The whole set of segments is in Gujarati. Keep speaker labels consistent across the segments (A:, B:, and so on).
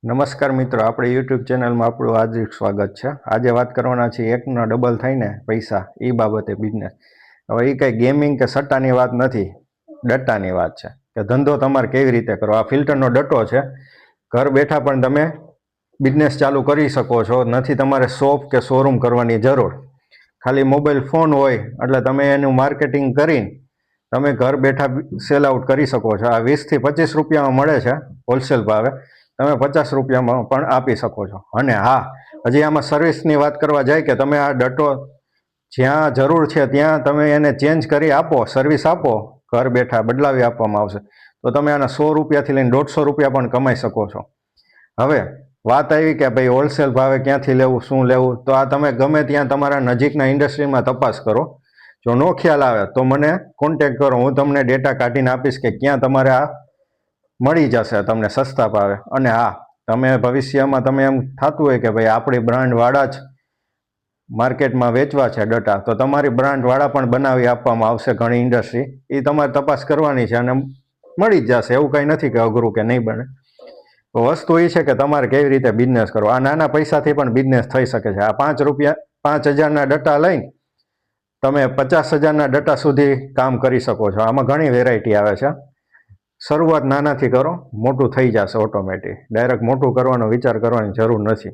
A: નમસ્કાર મિત્રો, આપણે યુટ્યુબ ચેનલમાં આપણું હાર્દિક સ્વાગત છે। આજે વાત કરવાના છીએ એકનો ડબલ થઈને પૈસા એ બાબતે બિઝનેસ। હવે એ કંઈ ગેમિંગ કે સટ્ટાની વાત નથી, ડટ્ટાની વાત છે કે ધંધો તમારે કેવી રીતે કરો। આ ફિલ્ટરનો ડટ્ટો છે। ઘર બેઠા પણ તમે બિઝનેસ ચાલુ કરી શકો છો। નથી તમારે શોપ કે શોરૂમ કરવાની જરૂર, ખાલી મોબાઈલ ફોન હોય એટલે તમે એનું માર્કેટિંગ કરીને તમે ઘર બેઠા સેલ આઉટ કરી શકો છો। આ 20 થી 25 રૂપિયામાં મળે છે હોલસેલ ભાવે, તમે 50 રૂપિયામાં પણ આપી શકો છો। અને હા, હજી આમાં સર્વિસની વાત કરવા જાય કે તમે આ ડટ્ટો જ્યાં જરૂર છે ત્યાં તમે એને ચેન્જ કરી આપો, સર્વિસ આપો, ઘર બેઠા બદલાવી આપવામાં આવશે, તો તમે આના 100 રૂપિયાથી લઈને 150 રૂપિયા પણ કમાઈ શકો છો। હવે વાત આવી કે ભાઈ હોલસેલ ભાવે ક્યાંથી લેવું, શું લેવું, તો આ તમે ગમે ત્યાં તમારા નજીકના ઇન્ડસ્ટ્રીમાં તપાસ કરો। જો નો ખ્યાલ આવે તો મને કોન્ટેક કરો, હું તમને ડેટા કાઢીને આપીશ કે ક્યાં તમારે આ મળી જશે તમને સસ્તા ભાવે। અને હા, તમે ભવિષ્યમાં તમે એમ થતું હોય કે ભાઈ આપણી બ્રાન્ડવાળા જ માર્કેટમાં વેચવા છે ડટા, તો તમારી બ્રાન્ડવાળા પણ બનાવી આપવામાં આવશે ઘણી ઇન્ડસ્ટ્રી, એ તમારે તપાસ કરવાની છે અને મળી જ જશે। એવું કંઈ નથી કે અઘરું કે નહીં બને। તો વસ્તુ એ છે કે તમારે કેવી રીતે બિઝનેસ કરો। આ નાના પૈસાથી પણ બિઝનેસ થઈ શકે છે। આ 5,000ના ડટા લઈને તમે 50,000ના ડટા સુધી કામ કરી શકો છો। આમાં ઘણી વેરાયટી આવે છે। શરૂઆત નાનાથી કરો, મોટું થઈ જશે ઓટોમેટિક। ડાયરેક્ટ મોટું કરવાનો વિચાર કરવાની જરૂર નથી।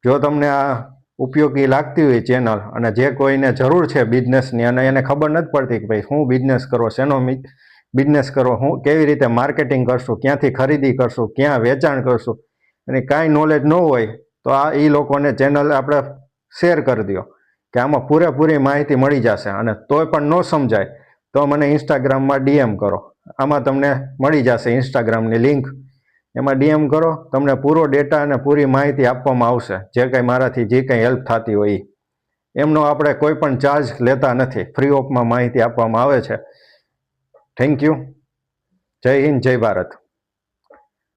A: જો તમને આ ઉપયોગી લાગતી હોય ચેનલ, અને જે કોઈને જરૂર છે બિઝનેસની અને એને ખબર નથી પડતી કે ભાઈ શું બિઝનેસ કરો, શેનો બિઝનેસ કરો, હું કેવી રીતે માર્કેટિંગ કરશું, ક્યાંથી ખરીદી કરશું, ક્યાં વેચાણ કરશું, અને કાંઈ નોલેજ ન હોય, તો આ એ લોકોને ચેનલ આપણે શેર કરી દો કે આમાં પૂરેપૂરી માહિતી મળી જશે। અને તોય પણ ન સમજાય તો મને ઇન્સ્ટાગ્રામમાં ડીએમ કરો, આમાં તમને મળી જશે ઇન્સ્ટાગ્રામની લિંક, એમાં ડીએમ કરો, તમને પૂરો ડેટા અને પૂરી માહિતી આપવામાં આવશે। જે કંઈ મારાથી જે કંઈ હેલ્પ થતી હોય એમનો આપણે કોઈ પણ ચાર્જ લેતા નથી, ફ્રી ઓફમાં માહિતી આપવામાં આવે છે। Thank you. જય હિન્દ, જય ભારત।